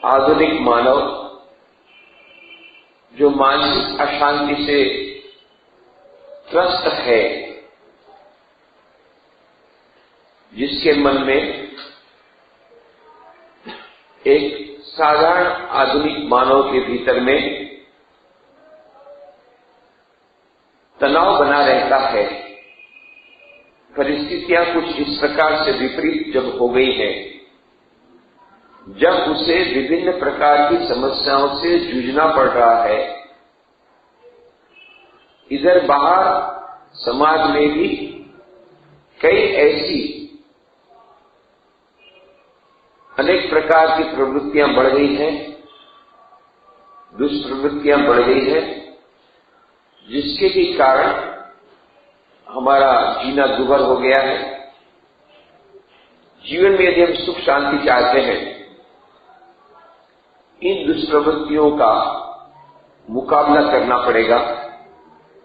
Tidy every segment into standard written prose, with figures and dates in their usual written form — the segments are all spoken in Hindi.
आधुनिक मानव जो मानसिक अशांति से त्रस्त है, जिसके मन में एक साधारण आधुनिक मानव के भीतर में तनाव बना रहता है, परिस्थितियां कुछ इस प्रकार से विपरीत जब हो गई है, जब उसे विभिन्न प्रकार की समस्याओं से जूझना पड़ रहा है, इधर बाहर समाज में भी कई ऐसी अनेक प्रकार की प्रवृत्तियां बढ़ गई हैं, दुष्प्रवृत्तियां बढ़ गई हैं, जिसके भी कारण हमारा जीना दुभर हो गया है। जीवन में यदि हम सुख शांति चाहते हैं, इन दुष्प्रवृत्तियों का मुकाबला करना पड़ेगा,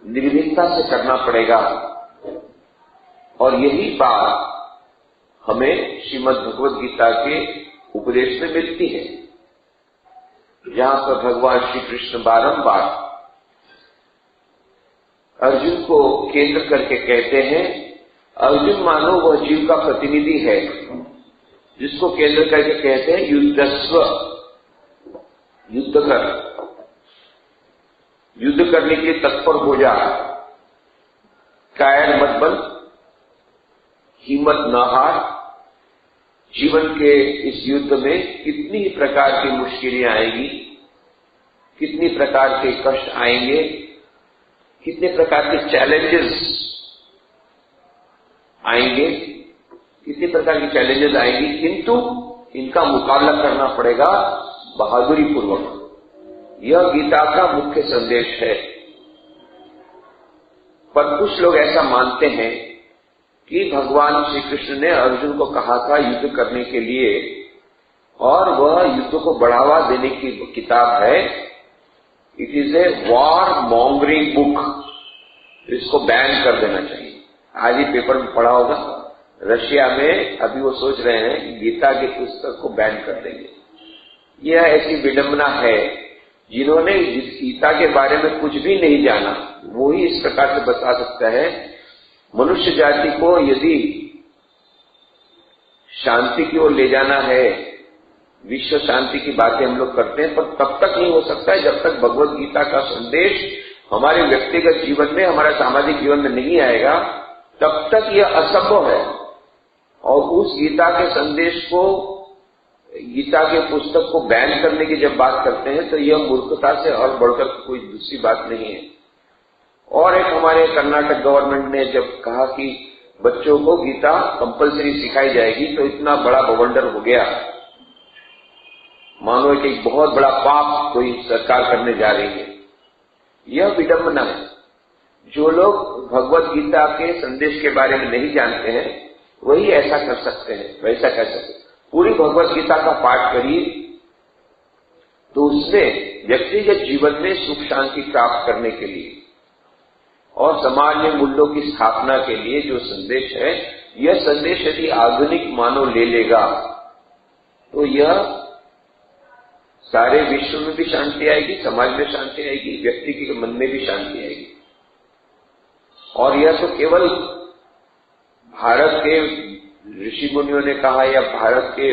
निर्भीकता से करना पड़ेगा। और यही बात हमें श्रीमद् भगवद गीता के उपदेश में मिलती है, जहां पर भगवान श्री कृष्ण बारंबार अर्जुन को केंद्र करके कहते हैं, अर्जुन मानो वह जीव का प्रतिनिधि है, जिसको केंद्र करके कहते हैं युद्धस्व, युद्ध कर, युद्ध करने के लिए तत्पर हो जा, कायर मत बन, हिम्मत न हार। जीवन के इस युद्ध में कितनी प्रकार की मुश्किलें आएंगी, कितनी प्रकार के कष्ट आएंगे, कितने प्रकार के चैलेंजेस आएंगे, कितने प्रकार की चैलेंजेस आएंगी, किंतु इनका मुकाबला करना पड़ेगा बहादुरी पूर्वक। यह गीता का मुख्य संदेश है। पर कुछ लोग ऐसा मानते हैं कि भगवान श्री कृष्ण ने अर्जुन को कहा था युद्ध करने के लिए, और वह युद्ध को बढ़ावा देने की किताब है। It is a war mongering book, इसको बैन कर देना चाहिए। आज ही पेपर में पढ़ा होगा, रशिया में अभी वो सोच रहे हैं कि गीता के पुस्तक को बैन कर देंगे। यह ऐसी विडंबना है, जिन्होंने गीता के बारे में कुछ भी नहीं जाना, वो ही इस प्रकार से बता सकता है। मनुष्य जाति को यदि शांति की ओर ले जाना है, विश्व शांति की बातें हम लोग करते हैं, पर तब तक नहीं हो सकता है जब तक भगवत गीता का संदेश हमारे व्यक्तिगत जीवन में, हमारे सामाजिक जीवन में नहीं आएगा, तब तक यह असंभव है। और उस गीता के संदेश को, गीता के पुस्तक को बैन करने की जब बात करते हैं, तो यह मूर्खता से और बढ़कर कोई दूसरी बात नहीं है। और एक हमारे कर्नाटक गवर्नमेंट ने जब कहा कि बच्चों को गीता कंपलसरी सिखाई जाएगी, तो इतना बड़ा बवंडर हो गया, मानो कि एक बहुत बड़ा पाप कोई सरकार करने जा रही है। यह विडंबना है। जो लोग भगवत गीता के संदेश के बारे में नहीं जानते हैं, वही ऐसा कर सकते हैं, वैसा कर सकते हैं। पूरी भगवत गीता का पाठ करिए, तो उसमें व्यक्तिगत जीवन में सुख शांति प्राप्त करने के लिए और समाज में मूल्यों की स्थापना के लिए जो संदेश है, यह संदेश यदि आधुनिक मानव ले लेगा, तो यह सारे विश्व में भी शांति आएगी, समाज में शांति आएगी, व्यक्ति के मन में भी शांति आएगी। और यह तो केवल भारत के ऋषि मुनियों ने कहा या भारत के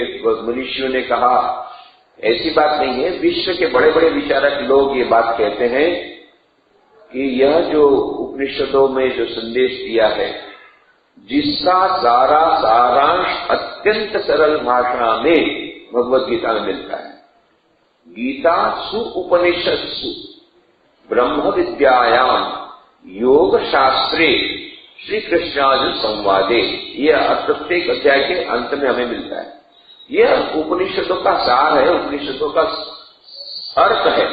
मनुष्यों ने कहा, ऐसी बात नहीं है। विश्व के बड़े बड़े विचारक लोग ये बात कहते हैं कि यह जो उपनिषदों में जो संदेश दिया है, जिसका सारा सारांश अत्यंत सरल भाषा में भगवत गीता में मिलता है। गीता सु उपनिषत्सु ब्रह्म विद्यायाम योग शास्त्रे श्री कृष्णार्जुन संवादे, यह प्रत्येक अध्याय के अंत में हमें मिलता है। यह उपनिषदों का सार है, उपनिषदों का अर्थ है।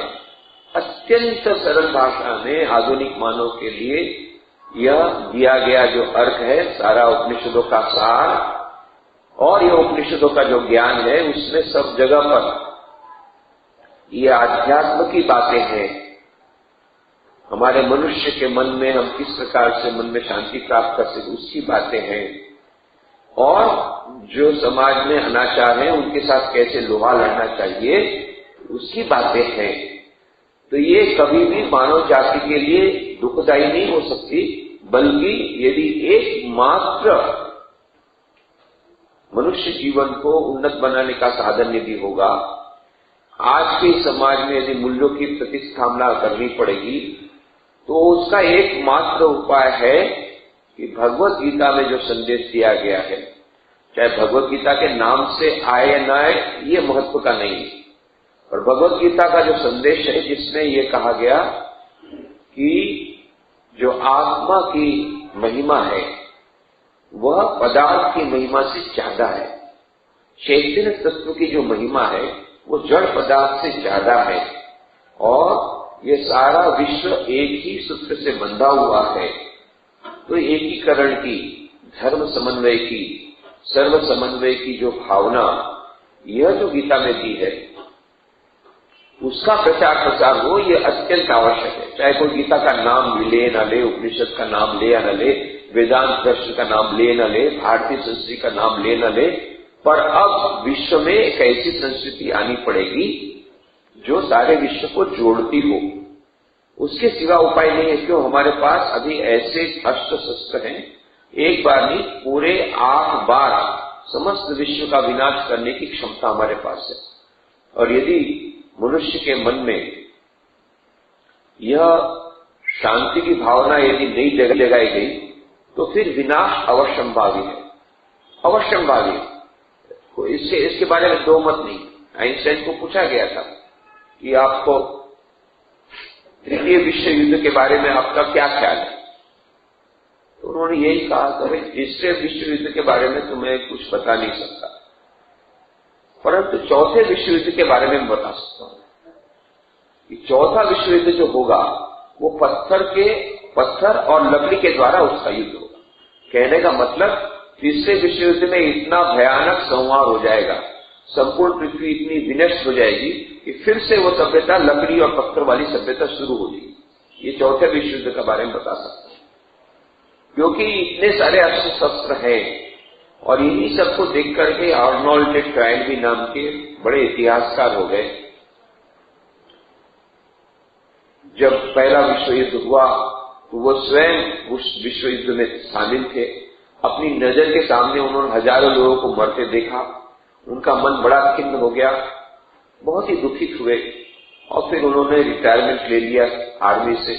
अत्यंत सरल भाषा में आधुनिक मानव के लिए यह दिया गया जो अर्थ है, सारा उपनिषदों का सार, और यह उपनिषदों का जो ज्ञान है, उसमें सब जगह पर ये आध्यात्म की बातें हैं। हमारे मनुष्य के मन में हम किस प्रकार से मन में शांति प्राप्त कर सके, उसकी बातें हैं। और जो समाज में अनाचार है उनके साथ कैसे लोहा लड़ना चाहिए उसकी बातें हैं। तो ये कभी भी मानव जाति के लिए दुखदायी नहीं हो सकती, बल्कि यदि एकमात्र मनुष्य जीवन को उन्नत बनाने का साधन यदि होगा, आज के समाज में यदि मूल्यों की प्रतिस्थापना करनी पड़ेगी, तो उसका एकमात्र उपाय है कि भगवत गीता में जो संदेश दिया गया है, चाहे भगवत गीता के नाम से आए या न आए ये महत्व का नहीं है, और भगवत गीता का जो संदेश है जिसमें ये कहा गया कि जो आत्मा की महिमा है वह पदार्थ की महिमा से ज्यादा है। चैतन्य तत्व की जो महिमा है वो जड़ पदार्थ से ज्यादा है, और ये सारा विश्व एक ही सूत्र से बंधा हुआ है। तो एकीकरण की, धर्म समन्वय की, सर्व समन्वय की जो भावना यह जो गीता में दी है उसका प्रचार प्रसार हो, ये अत्यंत आवश्यक है। चाहे कोई गीता का नाम ले न ले, उपनिषद का नाम ले या न ले, वेदांत दर्शन का नाम ले न ले, भारतीय संस्कृति का नाम ले न ले, पर अब विश्व में एक ऐसी संस्कृति आनी पड़ेगी जो सारे विश्व को जोड़ती हो। उसके सिवा उपाय नहीं है, क्यों हमारे पास अभी ऐसे अस्त्र शस्त्र हैं, एक बार नहीं पूरे 8 बार समस्त विश्व का विनाश करने की क्षमता हमारे पास है। और यदि मनुष्य के मन में यह शांति की भावना यदि नहीं जगाई गई तो फिर विनाश अवश्यंभावी है, अवश्यंभावी है। इसके बारे में दो मत नहीं। आइंस्टाइन को पूछा गया था कि आपको तृतीय विश्व युद्ध के बारे में आपका क्या ख्याल है, तो उन्होंने यही कहा था भाई तीसरे विश्व युद्ध के बारे में तो मैं कुछ बता नहीं सकता, परंतु चौथे विश्व युद्ध के बारे में बता सकता हूं कि चौथा विश्व युद्ध जो होगा वो पत्थर और लकड़ी के द्वारा उसका युद्ध होगा। कहने का मतलब तीसरे विश्व युद्ध में इतना भयानक संहार हो जाएगा, संपूर्ण पृथ्वी इतनी विनष्ट हो जाएगी कि फिर से वो सभ्यता लकड़ी और पत्थर वाली सभ्यता शुरू हो जाएगी। ये चौथे विश्व युद्ध के बारे में बता सकते हैं, क्योंकि इतने सारे अस्त्र शस्त्र हैं। और इन्हीं सबको देख करके आर्नोल्ड टॉयनबी नाम के बड़े इतिहासकार हो गए। जब पहला विश्व युद्ध हुआ तो वो स्वयं उस विश्व युद्ध में शामिल थे। अपनी नजर के सामने उन्होंने हजारों लोगों को मरते देखा, उनका मन बड़ा खिन्न हो गया, बहुत ही दुखित हुए, और फिर उन्होंने रिटायरमेंट ले लिया आर्मी से।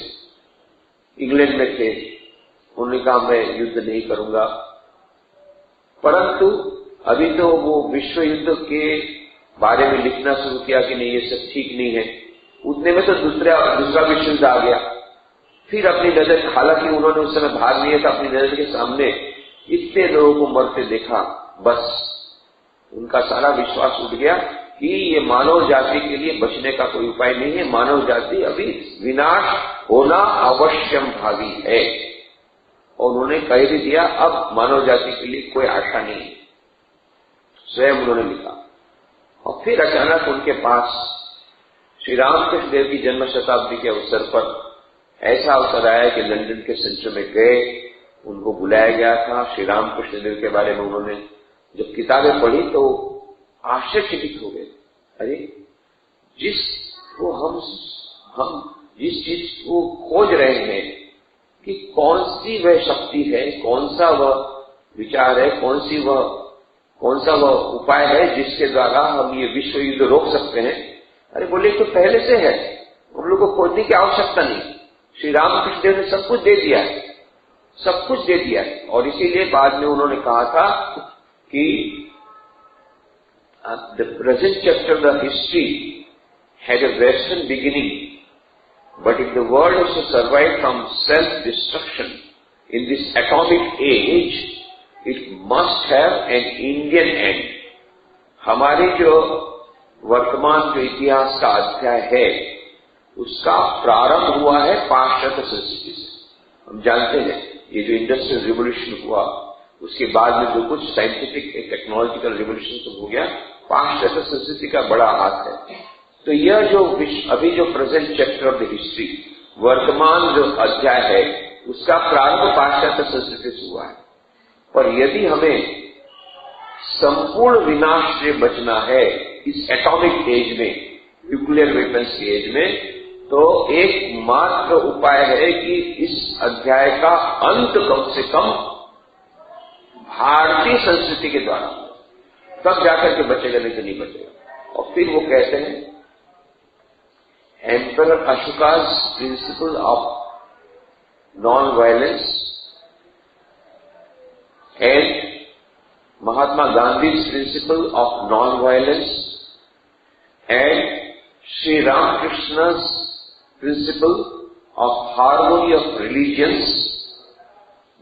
इंग्लैंड में थे, उन्होंने कहा मैं युद्ध नहीं करूंगा। परंतु अभी तो वो विश्व युद्ध के बारे में लिखना शुरू किया कि नहीं ये सब ठीक नहीं है, उतने में तो दूसरा विश्व युद्ध आ गया। फिर अपनी नजर, हालांकि उन्होंने उस समय भाग लिया था, अपनी नजर के सामने इतने लोगों को मरते देखा, बस उनका सारा विश्वास उठ गया कि ये मानव जाति के लिए बचने का कोई उपाय नहीं है, मानव जाति अभी विनाश होना अवश्यंभावी है। और उन्होंने कह भी दिया अब मानव जाति के लिए कोई आशा नहीं है, स्वयं उन्होंने लिखा। और फिर अचानक उनके पास श्री रामकृष्ण देव की जन्म शताब्दी के अवसर पर ऐसा अवसर आया कि लंदन के सेंटर में गए, उनको बुलाया गया था। श्री रामकृष्ण देव के बारे में उन्होंने जब किताबें पढ़ी तो आश्चर्यचकित हो गए। अरे हम जिस चीज को खोज रहे हैं कि कौन सी वह शक्ति है, कौन सा वह विचार है, कौन सा वह उपाय है जिसके द्वारा हम ये विश्व युद्ध रोक सकते हैं। अरे बोले तो पहले से है, हम लोग को खोजने की आवश्यकता नहीं। श्री रामकृष्ण देव ने सब कुछ दे दिया है, सब कुछ दे दिया है। और इसीलिए बाद में उन्होंने कहा था कि the present chapter of the history had a western beginning, but if the world is to survive from self-destruction in this atomic age, it must have an Indian end. हमारे जो वर्तमान जो इतिहास का अध्याय है उसका प्रारंभ हुआ है पाश्चात्य संस्कृति से। हम जानते हैं ये जो इंडस्ट्रियल रिवोल्यूशन हुआ उसके बाद में जो कुछ साइंटिफिक टेक्नोलॉजिकल रिवोल्यूशन सब हो गया, पाश्चात्य संस्कृति का बड़ा हाथ है। तो यह जो अभी जो present chapter of the history, वर्तमान जो अध्याय है उसका प्रारंभ पाश्चात्य संस्कृति से हुआ है। पर यदि हमें संपूर्ण विनाश से बचना है इस एटॉमिक एज में, न्यूक्लियर वेपन्स की एज में, तो एकमात्र उपाय है कि इस अध्याय का अंत कम से कम भारतीय संस्कृति के द्वारा, तब जाकर के बचेगा, नहीं तो नहीं बचेगा। और फिर वो कहते हैं emperor Ashoka's principle of non violence and Mahatma Gandhi's principle of non violence and Sri Ramakrishna's principle of harmony of religions,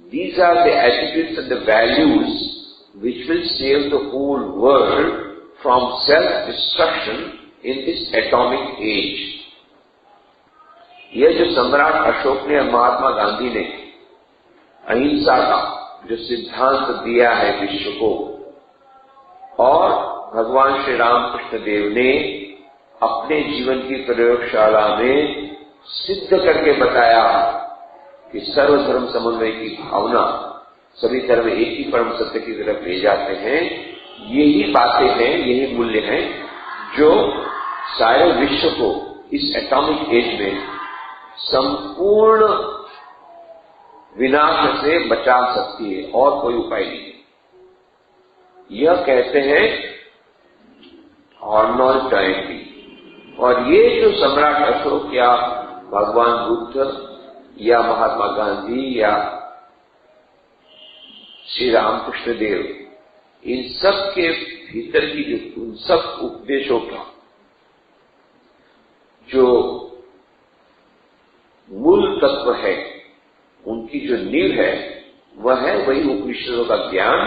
these are the attitudes and the values which will save the whole world from self-destruction in this atomic age. यह जो सम्राट अशोक ने और महात्मा गांधी ने अहिंसा का जो सिद्धांत दिया है विश्व को, और भगवान श्री रामकृष्ण देव ने अपने जीवन की प्रयोगशाला में सिद्ध करके बताया कि सर्वधर्म समन्वय की भावना सभी धर्म एक ही परम सत्य की तरफ ले जाते हैं। यही बातें हैं, यही मूल्य हैं जो सारे विश्व को इस एटॉमिक एज में संपूर्ण विनाश से बचा सकती है, और कोई उपाय नहीं। यह कहते हैं ऑर्नोल्ड टॉयनबी। और ये जो सम्राट अशोक या भगवान बुद्ध या महात्मा गांधी या श्री रामकृष्ण देव, इन सब के भीतर की जो उन सब उपदेशों का जो मूल तत्व है, उनकी जो नींव है, वह है वही उपनिषदों का ज्ञान,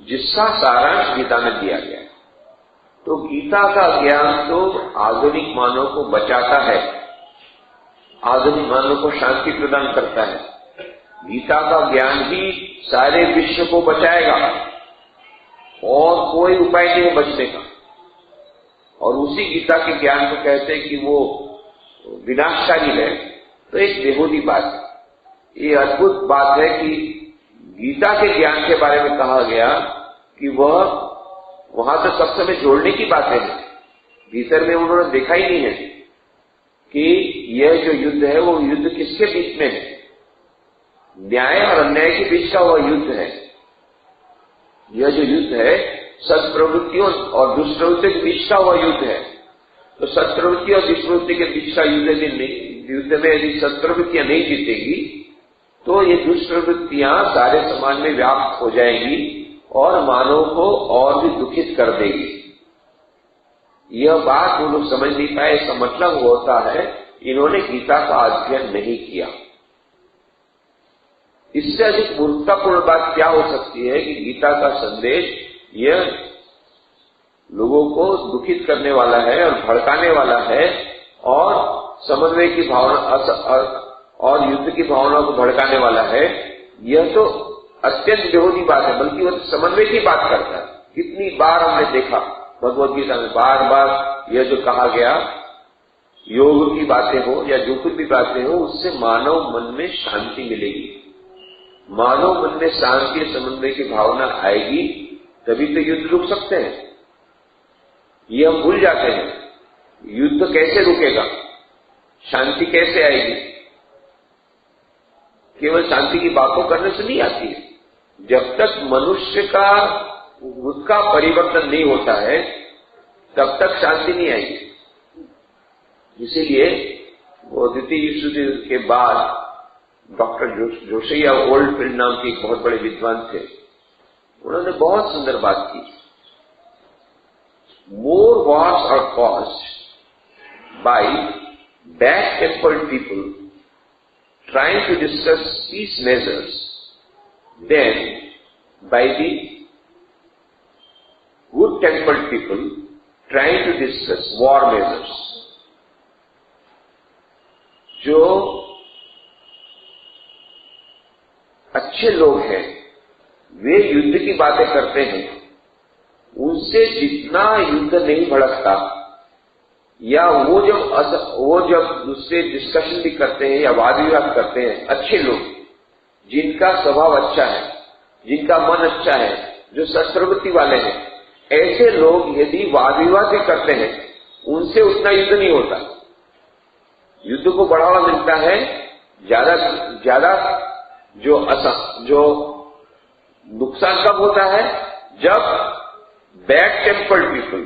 जिसका सारांश गीता में दिया गया है। तो गीता का ज्ञान तो आधुनिक मानव को बचाता है, आधुनिक मानव को शांति प्रदान करता है। गीता का ज्ञान ही सारे विश्व को बचाएगा, और कोई उपाय नहीं है बचने का। और उसी गीता के ज्ञान को कहते हैं कि वो विनाशकारी है, तो एक बेहूदी बात है। ये अद्भुत बात है कि गीता के ज्ञान के बारे में कहा गया कि वह वहां तो सब समय जोड़ने की बातें हैं, भीतर में उन्होंने देखा ही नहीं है कि यह जो युद्ध है वो युद्ध किसके बीच में है। न्याय और अन्याय के बीच का वह युद्ध है। यह जो युद्ध है सत्प्रवृत्तियों और दुष्प्रवृत्तियों के बीच का वह युद्ध है। तो सत्प्रवृत्ति और दुष्प्रवृत्ति के बीच का युद्ध में यदि सत्प्रवृत्तियां नहीं जीतेगी तो ये दुष्प्रवृत्तियां सारे समाज में व्याप्त हो जाएंगी और मानव को और भी दुखित कर देगी। यह बात वो लोग समझ नहीं पाए। इसका मतलब होता है इन्होंने गीता का अध्ययन नहीं किया। इससे अधिक मूर्खतापूर्ण बात क्या हो सकती है कि गीता का संदेश यह लोगों को दुखित करने वाला है और भड़काने वाला है और समन्वय की भावना और युद्ध की भावना को भड़काने वाला है। यह तो अत्यंत बेहूदी बात है, बल्कि वह समन्वय की बात करता है। कितनी बार हमने देखा भगवद गीता में, बार बार यह जो कहा गया योग की बातें हो या जो कुछ भी बातें हो, उससे मानव मन में शांति मिलेगी। मानव मन में शांति समन्वय की भावना आएगी, तभी तो युद्ध रुक सकते हैं। ये हम भूल जाते हैं। युद्ध कैसे रुकेगा, शांति कैसे आएगी? केवल शांति की बातों करने से नहीं आती है। जब तक मनुष्य का उसका परिवर्तन नहीं होता है तब तक शांति नहीं आएगी। इसीलिए वो द्वितीय विश्व युद्ध के बाद डॉक्टर जोशिया ओल्डफील्ड नाम के एक बहुत बड़े विद्वान थे, उन्होंने बहुत सुंदर बात की। More wars are caused by bad tempered people trying to discuss peace measures than by the good tempered people trying to discuss war measures. जो अच्छे लोग हैं वे युद्ध की बातें करते हैं, उनसे जितना युद्ध नहीं भड़कता, या वो जब दूसरे डिस्कशन भी करते हैं या वाद विवाद करते हैं, अच्छे लोग जिनका स्वभाव अच्छा है, जिनका मन अच्छा है, जो शस्त्रवृत्ति वाले हैं, ऐसे लोग यदि वाद विवाद भी करते हैं, उनसे उतना युद्ध नहीं होता। युद्ध को बढ़ावा मिलता है ज्यादा जो नुकसान कब होता है, जब बैड टेम्पर्ड पीपल,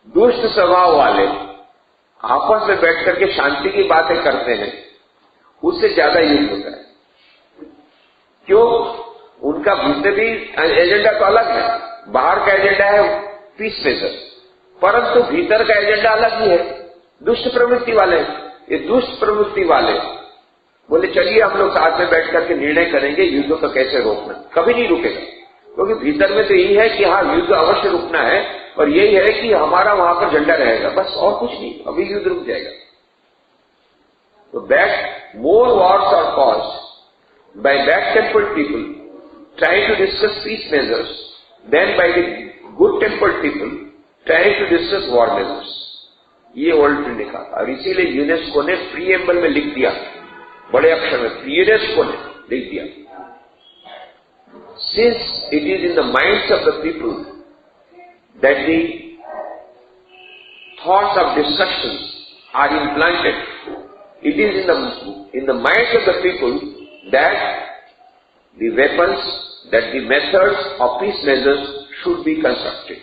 दुष्ट स्वभाव वाले आपस में बैठ करके शांति की बातें करते हैं, उससे ज्यादा युद्ध होता है। क्यों? उनका भीतरी एजेंडा तो अलग है, बाहर का एजेंडा है पीस मेजर, परंतु भीतर का एजेंडा अलग ही है, दुष्ट प्रवृत्ति वाले। ये दुष्ट प्रवृत्ति वाले बोले चलिए हम लोग साथ में बैठ करके निर्णय करेंगे युद्ध को कैसे रोकना। कभी नहीं रुकेगा, क्योंकि भीतर में तो यही है कि हाँ युद्ध अवश्य रुकना है, और यही है कि हमारा वहां पर झंडा रहेगा, बस और कुछ नहीं, अभी युद्ध रुक जाएगा। तो मोर wars are caused by bad-tempered people trying to discuss peace measures than by the good-tempered people trying to discuss war measures. ये वर्ल्ड ने लिखा, और इसीलिए यूनेस्को ने प्रीएम्बल में लिख दिया, बड़े अक्षर में यूनेस्को ने लिख दिया, since it is in the minds of the people that the thoughts of destruction are implanted, it is in the minds of the people that the weapons, that the methods of peace measures should be constructed.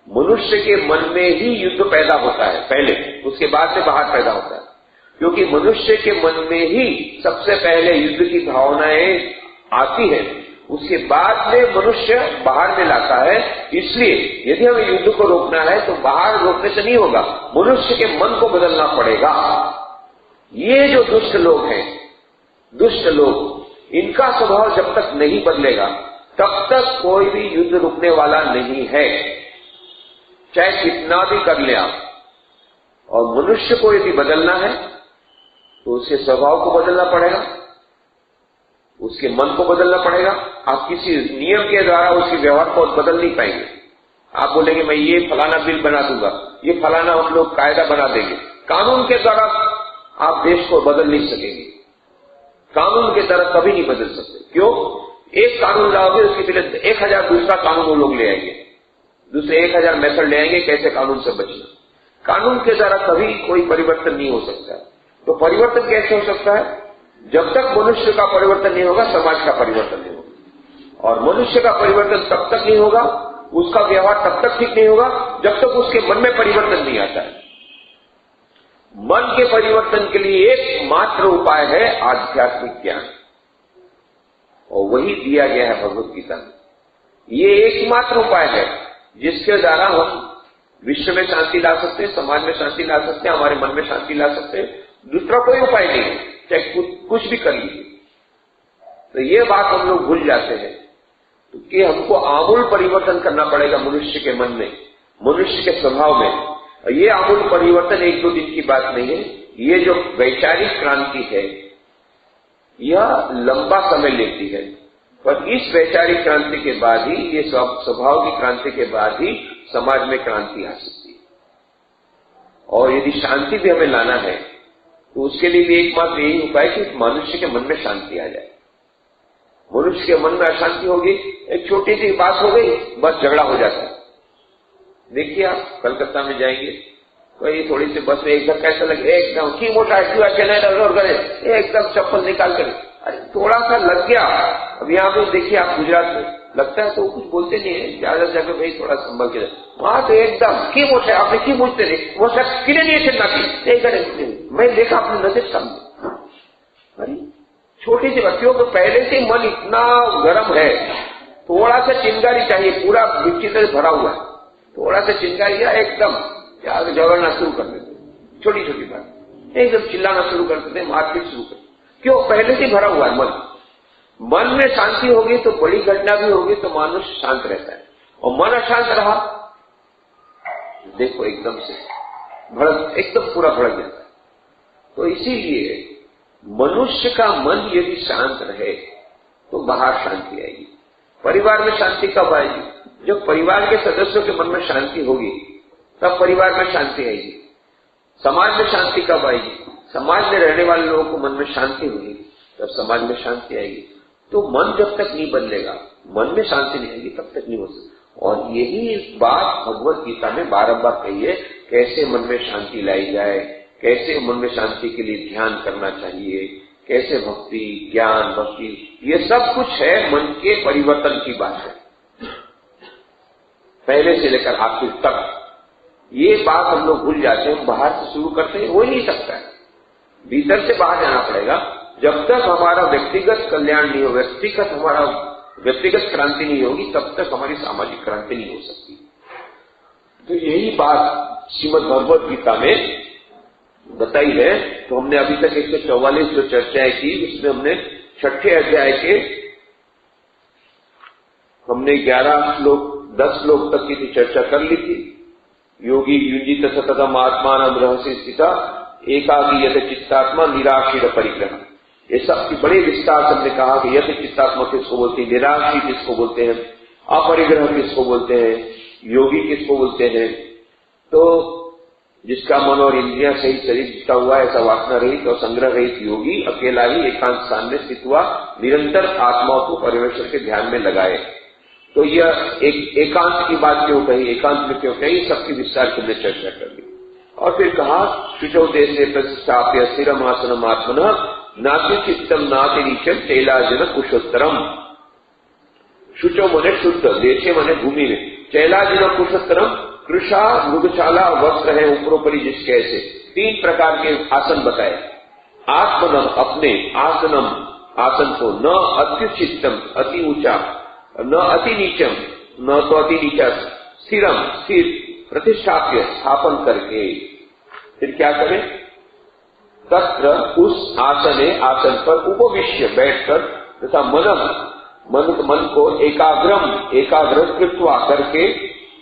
मनुष्य के मन में ही युद्ध पैदा होता है पहले, उसके बाद से बाहर पैदा होता है, क्योंकि मनुष्य के मन में ही सबसे पहले युद्ध की भावनाएं आती है, उसके बाद में मनुष्य बाहर में लाता है। इसलिए यदि हमें युद्ध को रोकना है तो बाहर रोकने से नहीं होगा, मनुष्य के मन को बदलना पड़ेगा। ये जो दुष्ट लोग हैं, दुष्ट लोग, इनका स्वभाव जब तक नहीं बदलेगा तब तक कोई भी युद्ध रुकने वाला नहीं है, चाहे कितना भी कर ले आप। और मनुष्य को यदि बदलना है तो उसके स्वभाव को बदलना पड़ेगा, उसके मन को बदलना पड़ेगा। आप किसी नियम के द्वारा उसके व्यवहार को बदल नहीं पाएंगे। आप बोलेंगे मैं ये फलाना बिल बना दूंगा, ये फलाना हम लोग कायदा बना देंगे, कानून के द्वारा आप देश को बदल नहीं सकेंगे, कानून के द्वारा कभी नहीं बदल सकते। क्यों? एक कानून लाओगे उसके पीछे 1000 दूसरा कानून वो लोग ले आएंगे, दूसरे 1000 मेथड ले आएंगे कैसे कानून से बचना। कानून के द्वारा कभी कोई परिवर्तन नहीं हो सकता। तो परिवर्तन कैसे हो सकता है? जब तक मनुष्य का परिवर्तन नहीं होगा, समाज का परिवर्तन नहीं होगा। और मनुष्य का परिवर्तन तब तक नहीं होगा, उसका व्यवहार तब तक ठीक नहीं होगा जब तक उसके मन में परिवर्तन नहीं आता है। मन के परिवर्तन के लिए एकमात्र उपाय है आध्यात्मिक ज्ञान, और वही दिया गया है भगवत गीता में। ये एकमात्र उपाय है जिसके द्वारा हम विश्व में शांति ला सकते हैं, समाज में शांति ला सकते हैं, हमारे मन में शांति ला सकते हैं। दूसरा कोई उपाय नहीं है, चाहे कुछ भी कर लीजिए। तो ये बात हम लोग भूल जाते हैं कि हमको आमूल परिवर्तन करना पड़ेगा मनुष्य के मन में, मनुष्य के स्वभाव में। और ये आमूल परिवर्तन 1-2 दिन की बात नहीं है। ये जो वैचारिक क्रांति है यह लंबा समय लेती है, पर इस वैचारिक क्रांति के बाद ही, ये स्वभाव की क्रांति के बाद ही समाज में क्रांति आ सकती है। और यदि शांति भी हमें लाना है तो उसके लिए भी एकमात्र यही उपाय कि मनुष्य के मन में शांति आ जाए। मनुष्य के मन में अशांति होगी, एक छोटी सी बात हो गई बस झगड़ा हो जाता है। देखिए आप कलकत्ता में जाएंगे, कोई थोड़ी सी बस में एक धक्का ऐसा लगे, एकदम की मोटा एकदम चप्पल निकाल कर, अरे थोड़ा सा लग गया। अब यहाँ पे देखिए आप गुजरात में लगता है तो कुछ बोलते नहीं है, ज्यादा जगह भाई थोड़ा संभल के, वहां तो एकदम की मोटे आपने की पूछते नहीं, वो शख्स किले नहीं चिन्ना की, मैं देखा अपने नजर सामने। अरे छोटी सी बच्चियों को पहले से मन इतना गर्म है, थोड़ा सा चिंगारी चाहिए, पूरा मिट्टी से भरा हुआ है, थोड़ा सा चिंगारी या एकदम झगड़ना शुरू कर देते, छोटी छोटी बात एकदम चिल्लाना शुरू कर देते, मारपीट शुरू कर। क्यों? पहले से भरा हुआ है मन। मन में शांति होगी तो बड़ी घटना भी होगी तो मनुष्य शांत रहता है, और मन अशांत रहा देखो एकदम से भड़क, एकदम पूरा भड़क जाता है। तो इसीलिए मनुष्य का मन यदि शांत रहे तो बाहर शांति आएगी। परिवार में शांति कब आएगी? जब परिवार के सदस्यों के मन में शांति होगी तब परिवार में शांति आएगी। समाज में शांति कब आएगी? समाज में रहने वाले लोगों को मन में शांति होगी तब समाज में शांति आएगी। तो मन जब तक नहीं बदलेगा, मन में शांति नहीं आएगी तब तक नहीं हो सकती। और यही बात भगवत गीता में बारंबार कही है, कैसे मन में शांति लाई जाए, कैसे मन में शांति के लिए ध्यान करना चाहिए, कैसे भक्ति, ज्ञान, भक्ति, ये सब कुछ है मन के परिवर्तन की बात है, पहले से लेकर आखिर तक। ये बात हम लोग भूल जाते हैं, बाहर से शुरू करते हैं, हो ही नहीं सकता है, भीतर से बाहर जाना पड़ेगा। जब तक हमारा व्यक्तिगत कल्याण नहीं हो, व्यक्तिगत क्रांति नहीं होगी, तब तक हमारी सामाजिक क्रांति नहीं हो सकती। तो यही बात श्रीमद् भगवत गीता में बताई है। तो हमने अभी तक 144 जो चर्चाएं की, उसमें हमने 6ठे अध्याय के हमने 11 श्लोक 10 श्लोक तक की चर्चा कर ली थी। योगी युंजित सततम आत्मान रहस्य स्थिता एकाकी यत चित्तात्मा निराशीर परिग्रह। ये सब की बड़े विस्तार से हमने कहा कि यत चित्तात्मा किसको बोलते हैं, निराशी किसको बोलते हैं, अपरिग्रह किसको बोलते हैं, योगी किसको बोलते हैं। तो जिसका मन और इंद्रियां सही शरीर जीता हुआ, ऐसा वासना रहित और संग्रह रहित योगी अकेला ही एकांत स्थान में स्थित हुआ, निरंतर आत्मा को परमेश्वर के ध्यान में लगाए। तो यह एक एकांत की बात क्यों कही, एकांत में क्यों कही, सबकी विस्तार से हमने चर्चा कर ली। और फिर कहा शुचौ देशे प्रतिष्ठाप्य स्थिरम आसनम आत्मनः नाति चित्तम नाति नीचम चैलाजन कुशोत्तरम। शुचौ मने शुद्ध, देशे मने भूमि में, चैलाजन कुशोत्तरम, कृषा मृगशाला वस्त्र है ऊपरोपरी जिसके ऐसे 3 प्रकार के आसन बताए। आत्मनम अपने, आसनम आसन को, न अत्युचितम अति ऊंचा, न अति नीचम न तो अति नीचा, स्थिरम स्थिर, प्रतिष्ठाप्य स्थापन करके। फिर क्या करें, तत्र उस आसने आसन पर उपविश्य बैठकर तथा मन को एकाग्र कृत्वा करके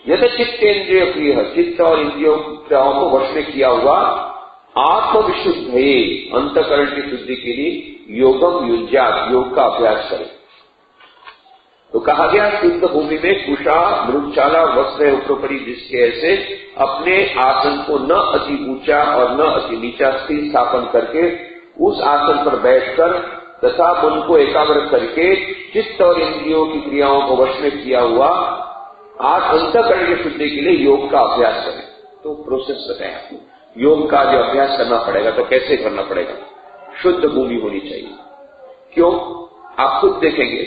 यदि चित्तेन्द्रिय प्रिय, चित्त और इंद्रियों क्रियाओं को वश में किया हुआ, आत्मविशुद्धये अंतःकरण की शुद्धि के लिए योगम युज्यात्, योग का अभ्यास करें। तो कहा गया शुद्ध भूमि में कुशा मृगशाला वस्त्र ऊपरोपरी जिसके ऐसे अपने आसन को न अति ऊंचा और न अति नीचा स्थिर स्थापन करके उस आसन पर बैठकर तथा मन को एकाग्र करके चित्त और इंद्रियों की क्रियाओं को वश में किया हुआ आज अंतःकरण की शुद्धि के लिए योग का अभ्यास करें। तो प्रोसेस बताया, योग का जो अभ्यास करना पड़ेगा तो कैसे करना पड़ेगा, शुद्ध भूमि होनी चाहिए। क्यों, आप खुद देखेंगे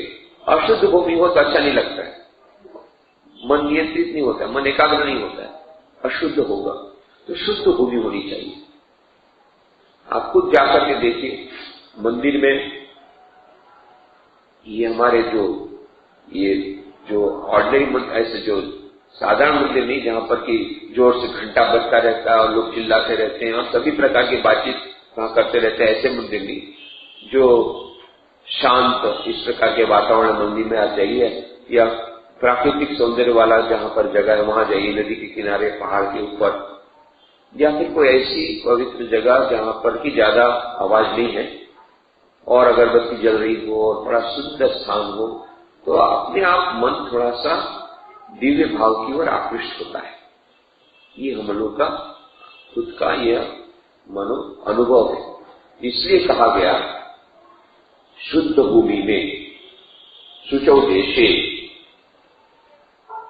अशुद्ध भूमि हो तो अच्छा नहीं लगता है, मन नियंत्रित नहीं होता है, मन एकाग्र नहीं होता है, अशुद्ध होगा। तो शुद्ध भूमि होनी चाहिए। आप खुद जाकर के देखिए मंदिर में, ये हमारे जो ऑर्डिनरी ऐसे जो साधारण मंदिर नहीं, जहां पर कि जोर से घंटा बजता रहता है और लोग चिल्लाते रहते हैं और सभी प्रकार की बातचीत वहां करते रहते हैं, ऐसे मंदिर नहीं, जो शांत इस प्रकार के वातावरण मंदिर में आ जाइए, या प्राकृतिक सौंदर्य वाला जहां पर जगह है वहां जाइए, नदी के किनारे, पहाड़ के ऊपर, या फिर कोई ऐसी पवित्र जगह जहां पर कि ज्यादा आवाज नहीं है और अगरबत्ती जल रही हो और बड़ा सुंदर स्थान हो, तो अपने आप मन थोड़ा सा दिव्य भाव की ओर आकृष्ट होता है। ये हम लोग का खुद का यह मनो अनुभव है। इसलिए कहा गया शुद्ध भूमि में, शुचौ देशे।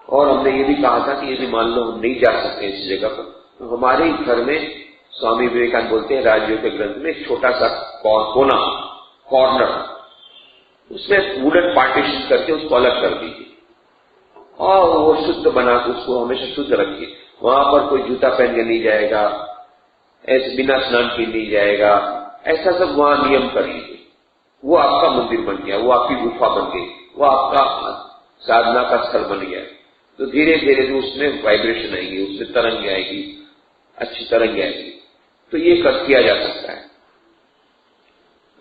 और हमने ये भी कहा था कि यदि मान लो हम नहीं जा सकते इस जगह पर, तो हमारे ही घर में स्वामी विवेकानंद बोलते हैं राज्यों के ग्रंथ में, छोटा सा कॉर्नर, उसमें वुडन पार्टीशन करके उसको अलग कर दीजिए और वो शुद्ध बना के उसको हमेशा शुद्ध रखिए। वहां पर कोई जूता पहन के नहीं जाएगा, ऐसे बिना स्नान किए नहीं जाएगा, ऐसा सब वहां नियम कर लीजिए। वो आपका मंदिर बन गया, वो आपकी गुफा बन गई, वो आपका साधना का स्थल बन गया। तो धीरे धीरे उसमें वाइब्रेशन आएगी, उसमें तरंग आएगी, अच्छी तरंग आएगी। तो ये कर किया जा सकता है।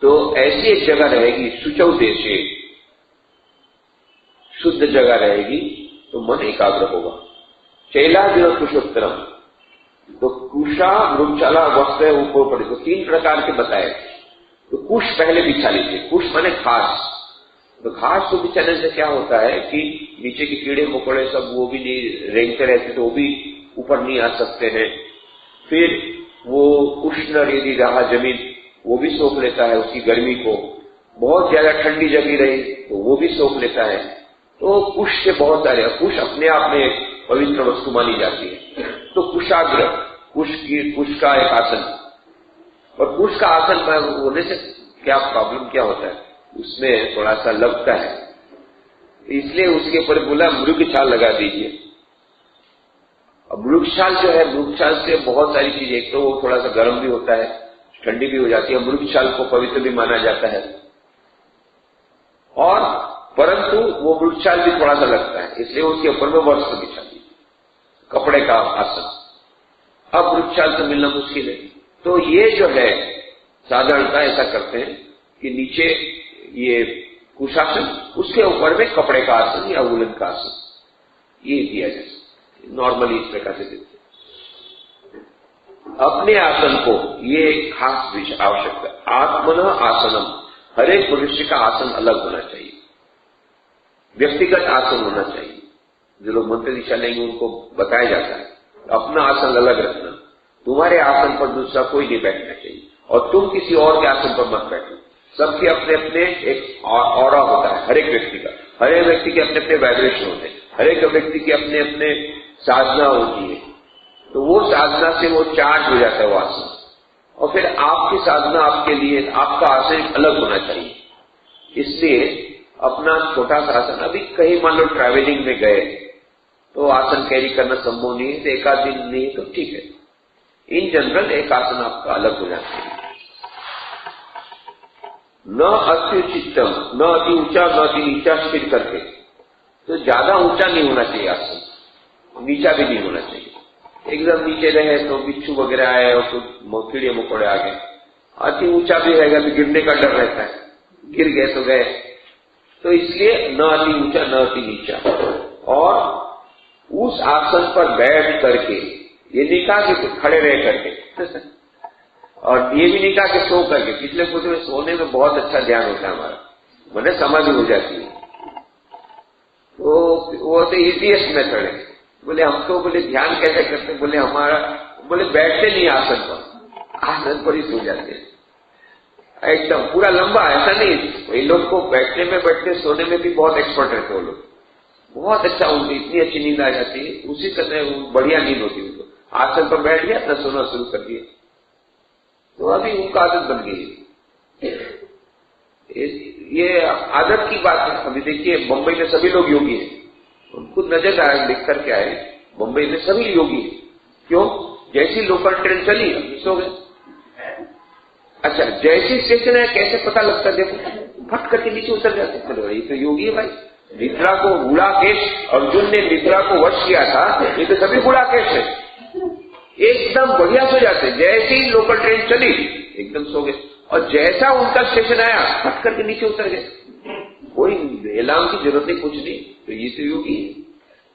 तो ऐसी एक जगह रहेगी शुचौ देशे, शुद्ध जगह रहेगी तो मन एकाग्र होगा। चैलाजिन कुशोत्तरम, तो कुशा मृगशाला वस्त्र ऊपर पड़े, तो 3 प्रकार के बताए। तो कुश पहले बिछा लीजिए, कुश माने घास। तो घास को बिछाने से क्या होता है कि नीचे के कीड़े मकोड़े सब वो भी नहीं रेंगते रहते, तो वो भी ऊपर नहीं आ सकते हैं। फिर वो उष्ण यदि रहा जमीन, वो भी सोख लेता है उसकी गर्मी को। बहुत ज्यादा ठंडी जमी रही तो वो भी सोख लेता है। तो कुश से बहुत सारे, कुश अपने आप में एक पवित्र वस्तु मानी जाती है। तो कुशाग्र, कुश का एक आसन, और कुश का आसन होने से क्या प्रॉब्लम क्या होता है, उसमें थोड़ा सा लगता है, इसलिए उसके ऊपर बोला मृग छाल लगा दीजिए। अब मृग छाल जो है, मृग छाल से बहुत सारी चीजें, एक तो वो थोड़ा सा गर्म भी होता है, ठंडी भी हो जाती है, मृग छाल को पवित्र भी माना जाता है, और परंतु वो मृग छाल भी थोड़ा सा लगता है, इसलिए उसके ऊपर में वस्त्र बिछा दी, कपड़े का आसन। अब मृग छाल से मिलना मुश्किल है, तो ये जो है साधारणतः ऐसा करते हैं कि नीचे ये कुशासन, उसके ऊपर में कपड़े का आसन या वुलन का आसन, ये दिया जाए। नॉर्मली इस प्रकार से देते अपने आसन को, ये एक खास आवश्यकता, आत्मन आसनम, हर एक मनुष्य का आसन अलग होना चाहिए, व्यक्तिगत आसन होना चाहिए। जो लोग मंत्र दीक्षा लेंगे उनको बताया जाता है अपना आसन अलग रखना, तुम्हारे आसन पर दूसरा कोई नहीं बैठना चाहिए, और तुम किसी और के आसन पर मत बैठो। सबके अपने अपने एक ऑरा होता है, हर एक व्यक्ति का, हर एक व्यक्ति के अपने अपने वाइब्रेशन होते हैं, हर एक व्यक्ति की अपने अपने साधना होती है, तो वो साधना से वो चार्ज हो जाता है वो आसन, और फिर आपकी साधना आपके लिए आपका आसन अलग होना चाहिए। इसलिए अपना छोटा सा आसन, अभी कहीं मान लो ट्रैवलिंग में गए तो आसन कैरी करना संभव नहीं है, तो एक आध दिन नहीं तो ठीक है, इन जनरल एक आसन आपका अलग हो जाता है। न अत्युचितम, न अति ऊंचा न अति नीचा स्थिर करके, तो ज्यादा ऊंचा नहीं होना चाहिए आसन, नीचा भी नहीं होना चाहिए, एकदम नीचे रहे तो बिच्छू वगैरह आए और कुछ कीड़े मकोड़े आ गए, अति ऊंचा भी रहेगा तो गिरने का डर रहता है, गिर गए तो गए, तो इसलिए न अति ऊंचा न अति नीचा। और उस आसन पर बैठ करके, ये नहीं कहा कि खड़े रह करके और ये भी नहीं कहा कि सो करके, पिछले कुछ में सोने में बहुत अच्छा ध्यान होता है हमारा, मैंने समाधि हो जाती है, तो वो तो इजीएस्ट मेथड है। बोले हम तो बोले ध्यान कैसे करते, बोले हमारा, बोले बैठते नहीं आसन पर, आसन पर ही सो जाते हैं एकदम पूरा लंबा, ऐसा नहीं। वही लोग को बैठने में बैठते सोने में भी बहुत एक्सपर्ट रहते वो लोग, बहुत अच्छा, उनकी इतनी अच्छी नींद आ जाती है, उसी समय बढ़िया नींद होती है उनको, आसन पर बैठ गया अपना सोना शुरू कर दिया, तो अभी उनका आदत बन गई। ये आदत की बात है। अभी देखिए बंबई में सभी लोग योगी हैं, उनको नजर आए, देख करके आए, बंबई में सभी योगी हैं। क्यों? जैसी लोकल ट्रेन चली अभी सो गए। अच्छा, जैसी स्टेशन है कैसे पता लगता, देखो फट करके नीचे उतर जाते, चलो ये तो योगी है भाई। निद्रा को गुड़ाकेश, अर्जुन ने निद्रा को वश किया था, ये तो सभी गुड़ाकेश है, एकदम बढ़िया सो जाते, जैसे ही लोकल ट्रेन चली एकदम सो गए, और जैसा उनका स्टेशन आया फट करके नीचे उतर गए, कोई अलार्म की जरूरत नहीं, कुछ नहीं, तो ये तो योगी है।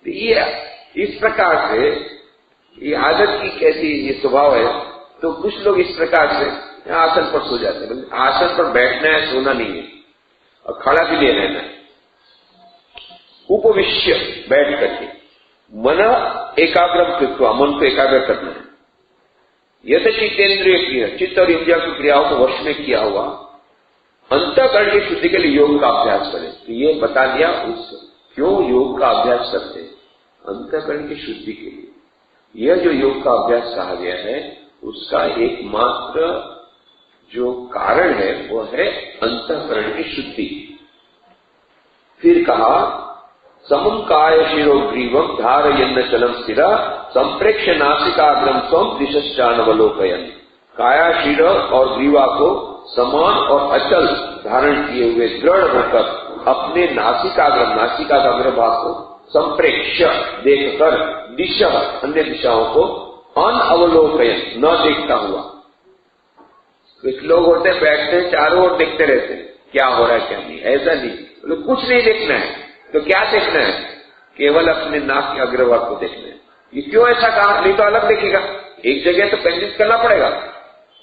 तो ये इस प्रकार से ये आदत की कैसी ये स्वभाव है, तो कुछ लोग इस प्रकार से आसन पर सो जाते हैं। आसन पर बैठना है, सोना नहीं है, और खड़ा भी नहीं रहना है। उपविश्य, बैठ करके, मन एकाग्र कृत्वा, मन को एकाग्र करना है। यथ चित्तेंद्रिय क्रिया, चित्त और इंद्रियों की क्रियाओं को वश में किया हुआ अंतःकरण की शुद्धि के लिए योग का अभ्यास करें। तो ये बता दिया उस क्यों योग का अभ्यास करते हैं, अंतःकरण की शुद्धि के लिए। यह जो योग का अभ्यास कहा गया है उसका एकमात्र जो कारण है वो है अंतःकरण की शुद्धि। फिर कहा समम काय शिरोग्रीवम धारयन्न चलम स्थिरा संप्रेक्ष नासिकाग्रम स्वम दिशश्चानवलोकयन। काया शिर और ग्रीवा को समान और अचल धारण किए हुए दृढ़ होकर अपने नासिकाग्रम, नासिका का अग्रभाग को संप्रेक्ष देखकर, दिशा अन्य दिशाओं को अनअवलोकयन न देखता हुआ। कुछ लोग होते हैं बैठते हैं चारों ओर देखते रहते हैं क्या हो रहा है क्या नहीं, ऐसा नहीं, तो कुछ नहीं देखना है। तो क्या देखना है? केवल अपने नाक के अग्रभाग को देखना है। ये क्यों ऐसा कहा? नहीं तो अलग देखेगा, एक जगह तो केंद्रित करना पड़ेगा।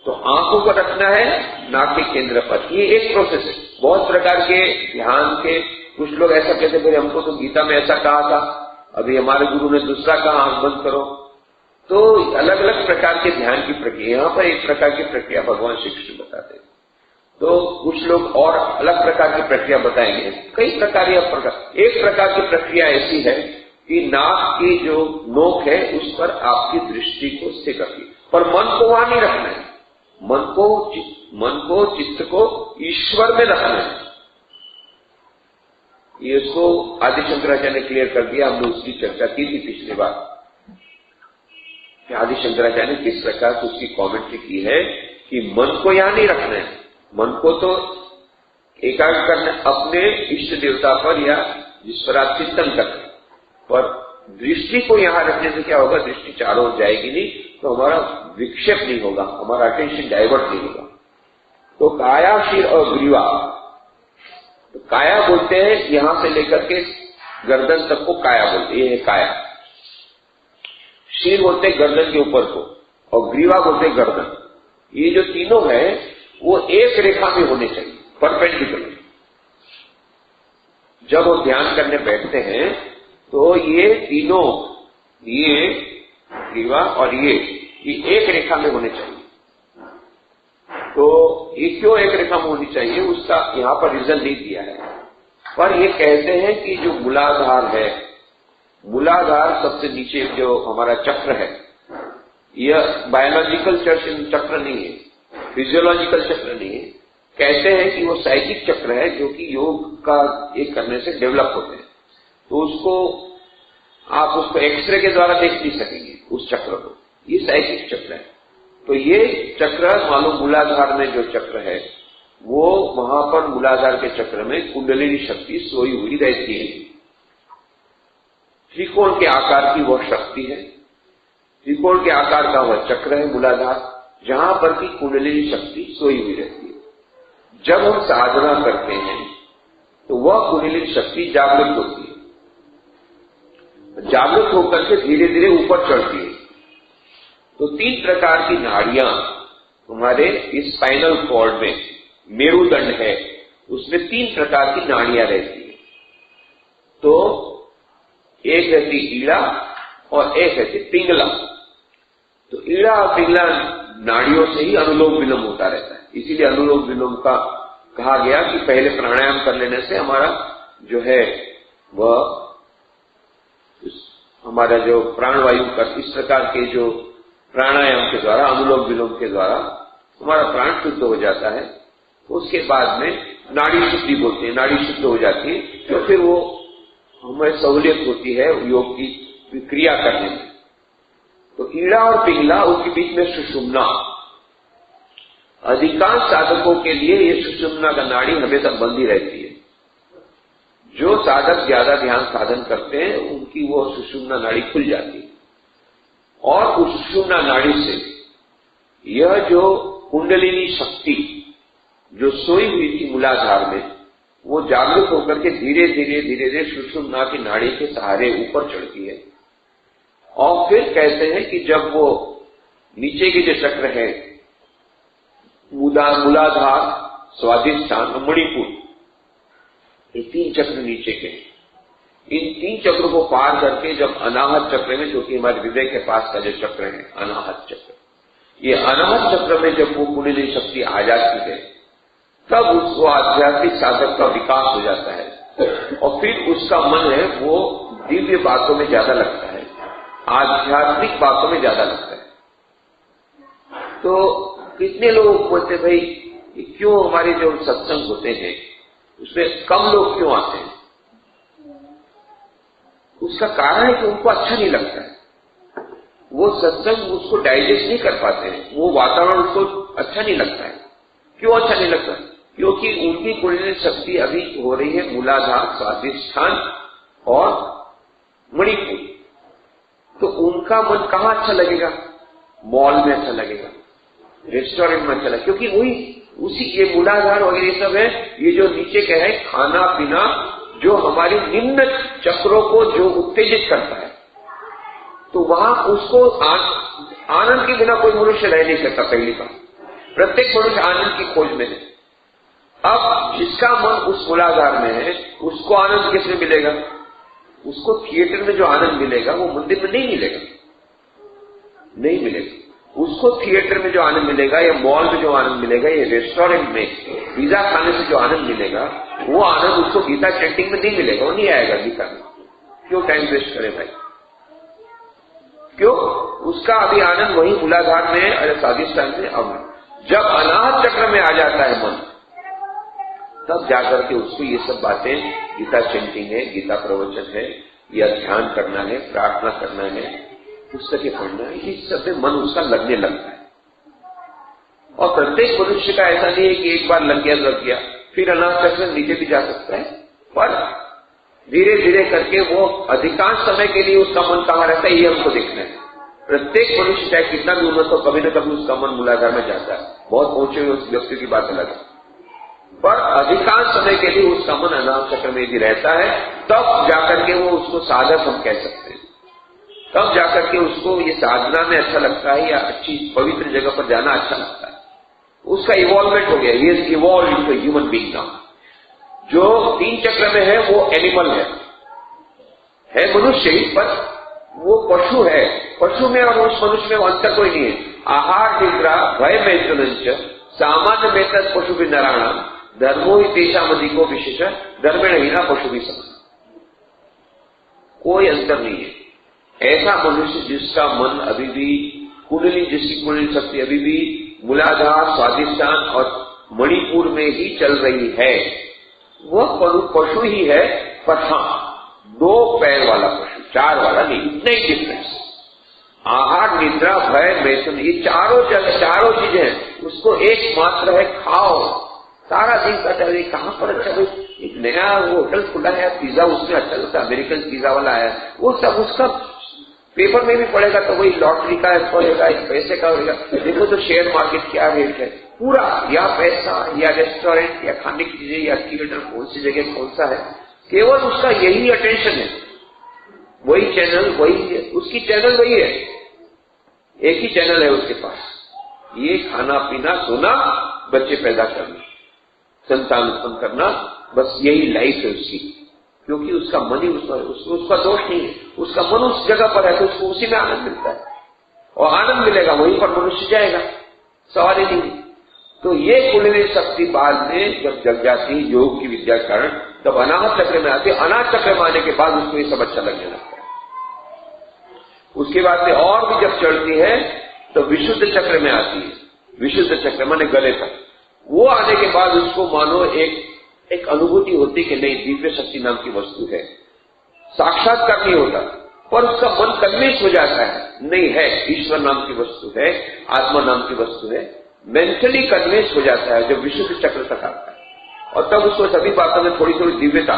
तो आंखों को रखना है नाक के केंद्र पर। ये एक प्रोसेस है। बहुत प्रकार के ध्यान के कुछ लोग ऐसा कहते बोले हमको तो गीता में ऐसा कहा था, अभी हमारे गुरु ने दूसरा कहा, आंख बंद करो। तो अलग अलग प्रकार के ध्यान की प्रक्रिया, यहाँ पर एक प्रकार की प्रक्रिया भगवान श्री कृष्ण बताते हैं। तो कुछ लोग और अलग प्रकार की प्रक्रिया बताएंगे। कई प्रकार एक प्रकार की प्रक्रिया ऐसी है कि नाक की जो नोक है उस पर आपकी दृष्टि को स्थिर रखिए, पर मन को वहां नहीं रखना है। मन को चित्त को ईश्वर में रखना है। ये उसको आदि शंकराचार्य ने क्लियर कर दिया। हमने उसकी चर्चा की थी पिछली बार। आदि शंकराचार्य ने किस प्रकार से उसकी कमेंट्री की है कि मन को यहां नहीं रखना है। मन को तो एकाग्र करना अपने इष्ट देवता पर या जिस पर आप चिंतन करते हैं, पर दृष्टि को यहां रखने से क्या होगा, दृष्टि चारों ओर जाएगी नहीं, तो हमारा विक्षेप नहीं होगा, हमारा अटेंशन डाइवर्ट नहीं होगा। तो काया, शीर और ग्रीवा, तो काया बोलते हैं यहां से लेकर के गर्दन तक को काया बोलते हैं, ये है काया। शीर बोलते हैं गर्दन के ऊपर को, और ग्रीवा बोलते हैं गर्दन। ये जो तीनों है वो एक रेखा में होने चाहिए, परपेंडिकुलर। जब वो ध्यान करने बैठते हैं तो ये तीनों, ये ग्रीवा और ये एक रेखा में होने चाहिए। तो ये क्यों एक रेखा में होनी चाहिए, उसका यहां पर रीजन नहीं दिया है, पर ये कहते हैं कि जो मूलाधार है, मूलाधार सबसे नीचे जो हमारा चक्र है, यह बायोलॉजिकल चक्र नहीं है, फिजियोलॉजिकल चक्र नहीं है। कहते हैं कि वो साइकिक चक्र है जो कि योग का एक करने से डेवलप होते हैं। तो उसको आप उसको एक्सरे के द्वारा देख नहीं सकेंगे उस चक्र को, ये साइकिक चक्र है। तो ये चक्र मालूम मूलाधार में जो चक्र है वो वहां पर मूलाधार के चक्र में कुंडलिनी शक्ति सोई हुई रहती है। त्रिकोण के आकार की वह शक्ति है, त्रिकोण के आकार का वह चक्र है मूलाधार, जहां पर की कुंडलिनी शक्ति सोई हुई रहती है। जब हम साधना करते हैं तो वह कुंडलिनी शक्ति जागृत होती है, जागृत होकर के धीरे धीरे ऊपर चढ़ती है। तो तीन प्रकार की नाड़ियां हमारे इस स्पाइनल कॉर्ड में, मेरुदंड है उसमें तीन प्रकार की नाड़ियां रहती है। तो एक रहती ईड़ा और एक रहती पिंगला। तो ईड़ा और पिंगला नाड़ियों से ही अनुलोम विलोम होता रहता है। इसीलिए अनुलोम विलोम का कहा गया कि पहले प्राणायाम कर लेने से हमारा जो है वह हमारा जो प्राणवायु का इस प्रकार के जो प्राणायाम के द्वारा, अनुलोम विलोम के द्वारा हमारा प्राण शुद्ध हो जाता है। उसके बाद में नाड़ी शुद्धि बोलते हैं, नाड़ी शुद्ध हो जाती है तो फिर वो हमें सहूलियत होती है योग की क्रिया करने में। तो ईड़ा और पिंगला, उनके बीच में सुषुम्ना। अधिकांश साधकों के लिए ये सुषुम्ना का नाड़ी हमेशा बंद ही रहती है। जो साधक ज्यादा ध्यान साधन करते हैं उनकी वो सुषुम्ना नाड़ी खुल जाती है, और उस सुषुम्ना नाड़ी से यह जो कुंडलिनी शक्ति जो सोई हुई थी मूलाधार में, वो जागृत होकर के धीरे धीरे धीरे धीरे सुषुम्ना की नाड़ी के सहारे ऊपर चढ़ती है। और फिर कहते हैं कि जब वो नीचे के जो चक्र है, मूलाधार, स्वाधिष्ठान और मणिपुर, ये तीन चक्र नीचे के, इन तीन चक्रों को पार करके जब अनाहत चक्र में, जो कि हमारे हृदय के पास का जो चक्र है अनाहत चक्र, ये अनाहत चक्र में जब वो कुंडलिनी शक्ति आ जाती है तब उसको आध्यात्मिक साधक का विकास हो जाता है। और फिर उसका मन है वो दिव्य बातों में ज्यादा लगता है, आध्यात्मिक बातों में ज्यादा लगता है। तो कितने लोग बोलते भाई क्यों हमारे जो सत्संग होते हैं उसमें कम लोग क्यों आते हैं? उसका कारण है कि उनको अच्छा नहीं लगता है, वो सत्संग उसको डाइजेस्ट नहीं कर पाते हैं, वो वातावरण उसको अच्छा नहीं लगता है। क्यों अच्छा नहीं लगता? क्योंकि उनकी कुंडलिनी शक्ति अभी हो रही है मूलाधार, स्वाधिष्ठान और मणिपुर। तो उनका मन कहां अच्छा लगेगा? मॉल में अच्छा लगेगा, रेस्टोरेंट में अच्छा लगेगा, क्योंकि वही उसी ये मूलाधार वगैरह सब है। ये जो नीचे का है खाना पीना, जो हमारे निम्न चक्रों को जो उत्तेजित करता है, तो वहां उसको आनंद के बिना कोई मनुष्य रह नहीं सकता। पहली बात, प्रत्येक मनुष्य आनंद की खोज में है। अब जिसका मन उस मूलाधार में है उसको आनंद किसमें मिलेगा? उसको थिएटर में जो आनंद मिलेगा वो मंदिर में नहीं मिलेगा, नहीं मिलेगा। उसको थिएटर में जो आनंद मिलेगा या मॉल में जो आनंद मिलेगा या रेस्टोरेंट में पिज्जा खाने से जो आनंद मिलेगा, वो आनंद उसको गीता चैंटिंग में नहीं मिलेगा, वो नहीं आएगा गीता में। क्यों टाइम वेस्ट करे भाई? क्यों? उसका अभी आनंद वही मूलाधार में, अरे स्वादिष्टान में। अब जब अनाहत चक्र में आ जाता है मन, तब जाकर के उसको ये सब बातें, गीता चैंटिंग है, गीता प्रवचन है, या ध्यान करना है, प्रार्थना करना है, पुस्तकें पढ़ना है, इस सब में मन उसका लगने लगता है। और प्रत्येक मनुष्य का ऐसा नहीं है कि एक बार लग गया, फिर अनाहत चक्र से नीचे भी जा सकता है, पर धीरे धीरे करके वो अधिकांश समय के लिए उसका मन कहाँ रहता है, ये हमको देखना है। प्रत्येक मनुष्य चाहे कितना भी उन्नत हो, कभी न कभी उसका मन मूलाधार में जाता है। बहुत पहुंचे हुए उस व्यक्ति की बात अलग है, पर अधिकांश समय के लिए उसका मन अनाहत चक्र में यदि रहता है, तब जाकर के वो उसको साधक हम कह सकते हैं। तब जाकर के उसको ये साधना में अच्छा लगता है, या अच्छी पवित्र जगह पर जाना अच्छा लगता है। उसका इवॉल्वमेंट हो गया, he is evolve into human being now. जो 3 चक्र में है वो एनिमल है मनुष्य ही, पर वो पशु है। पशु में और उस मनुष्य में अंतर कोई नहीं है। आहार निद्रा भय मैथुनंच सामान्य मेतद पशु भी नारायण धर्मो ही देशामधिको विशेष धर्मेण हीना पशु भी समान। कोई अंतर नहीं है। ऐसा मनुष्य जिसका मन अभी भी कुंडली, जिसकी कुंडली शक्ति अभी भी मूलाधार, स्वादिष्टान और मणिपुर में ही चल रही है, वह पशु ही है, पर हाँ 2 पैर वाला पशु, 4 वाला नहीं। इतना ही डिफरेंस। आहार निद्रा भय मैथुन, ये चारों चीजें उसको एकमात्र है खाओ। सारा दिन का चले कहां पर अच्छा भाई, एक नया होटल खुला है, पिज्जा उसमें अच्छा लगता है, अमेरिकन पिज्जा वाला आया, वो सब उसका पेपर में भी पड़ेगा तो वही लॉटरी का होगा, पैसे का होगा। देखो तो शेयर मार्केट क्या रेट है पूरा, या पैसा या रेस्टोरेंट या खाने की चीजें या थिएटर, कौन सी जगह कौन सा है, केवल उसका यही अटेंशन है। वही चैनल, वही है उसकी चैनल, वही है, एक ही चैनल है उसके पास। ये खाना पीना सोना, बच्चे पैदा करना, संतान उत्पन्न करना, बस यही लाइफ है उसकी। क्योंकि उसका मन ही उसका दोष नहीं है, उसका मन उस जगह पर है तो उसको उसी में आनंद मिलता है, और आनंद मिलेगा वहीं पर मनुष्य जाएगा, सवाल ही नहीं। तो ये कुंडली शक्ति बाद में जब जग जाती है योग की विद्या के कारण, तब अनाहत चक्र में आती है। अनाहत चक्र में आने के बाद उसको ये सब अच्छा लगने लगता है। उसके बाद से और भी जब चढ़ती है तो विशुद्ध चक्र में आती है। विशुद्ध चक्र माने गले तक, वो आने के बाद उसको मानो एक अनुभूति होती कि नहीं, दिव्य शक्ति नाम की वस्तु है। साक्षात्कार नहीं होता, पर उसका मन कन्विंस हो जाता है नहीं है, ईश्वर नाम की वस्तु है, आत्मा नाम की वस्तु है। मेंटली कन्विंस हो जाता है जब विशुद्ध चक्र तक आता है, और तब उसको सभी बातों में थोड़ी थोड़ी दिव्यता।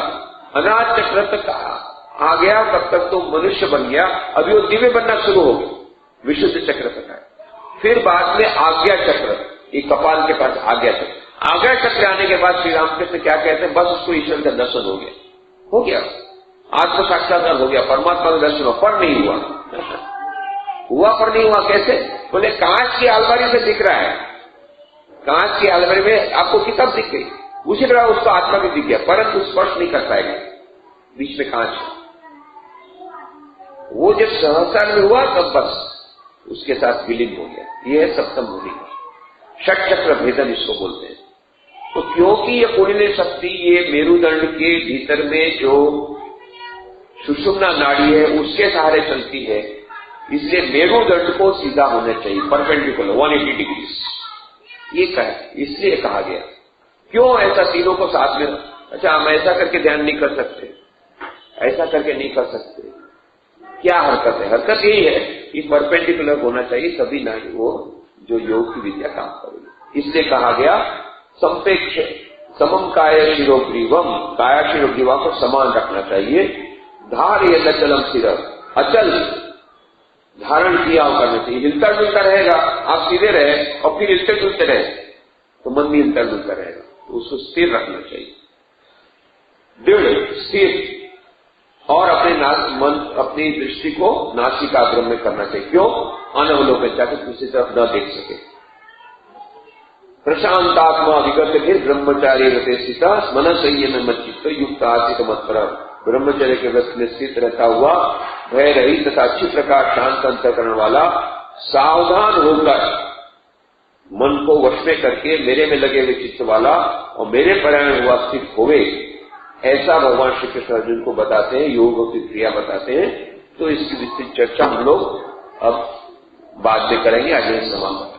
अनाहत चक्र तक आ गया तब तक तो मनुष्य बन गया, अभी वो दिव्य बनना शुरू हो गया, विशुद्ध चक्र तक आए। फिर बाद में आज्ञा चक्र, ये कपाल के पास आज्ञा चक्र। आज्ञा चक्र आने के बाद श्री रामकृष्ण क्या कहते हैं, बस उसको ईश्वर का दर्शन हो गया, आत्म साक्षात्कार हो गया, परमात्मा का दर्शन हो, पर नहीं हुआ पर नहीं हुआ। कैसे? बोले कांच की अलमारी में दिख रहा है, कांच की अलमारी में आपको किताब दिख गई, उसी तरह उसको आत्मा भी दिख गया, परंतु स्पर्श नहीं कर पाएगा, बीच में कांच। वो जब सहस्त्र में हुआ तब बस उसके साथ विलीन हो गया। ये है सप्तम भूमि का षट चक्र भेदन इसको बोलते हैं। तो क्योंकि ये कुंडली शक्ति ये मेरुदंड के भीतर में जो सुषुम्ना नाड़ी है उसके सहारे चलती है, इसलिए मेरुदंड को सीधा होना चाहिए, परपेंडिकुलर 180 डिग्री। ये इसलिए कहा गया। क्यों ऐसा तीनों को साथ में? अच्छा, हम ऐसा करके ध्यान नहीं कर सकते, ऐसा करके नहीं कर सकते, क्या हरकत है? हरकत यही है कि परपेंडिकुलर होना चाहिए, सभी नाड़ी वो जो योग की विद्या काम करेगी। इसलिए कहा गया संपेक्ष समम काय शिरोग्रीवम, काया शिरोग्रीवा को समान रखना चाहिए। धार्य अचलम सिर, अचल धारण किया करना चाहिए। हिलता डुलता रहेगा, आप सीधे रहे और फिर हिलते डुलते रहे तो मन भी हिलता डुलता रहेगा, तो उसको स्थिर रखना चाहिए, दृढ़ स्थिर। और अपनी दृष्टि को नासिकाग्र में करना चाहिए। क्यों? अनवलोकन, चाहे दूसरी तरफ न देख सके। प्रशांतात्मा विगत फिर ब्रह्मचारी रते स्थित मन संयम मच्चित्त युक्त आसित मत्पर, ब्रह्मचर्य के व्रत में स्थित रहता हुआ भय रहित तथा अच्छी प्रकार शांत अंतःकरण वाला सावधान होकर मन को वश में करके मेरे में लगे हुए चित्त वाला और मेरे परायण हुआ स्थित होवे, ऐसा भगवान श्री कृष्ण अर्जुन को बताते हैं, योग की क्रिया बताते हैं। तो इसकी विस्तृत चर्चा हम लोग अब बाद में करेंगे। आज समाप्त।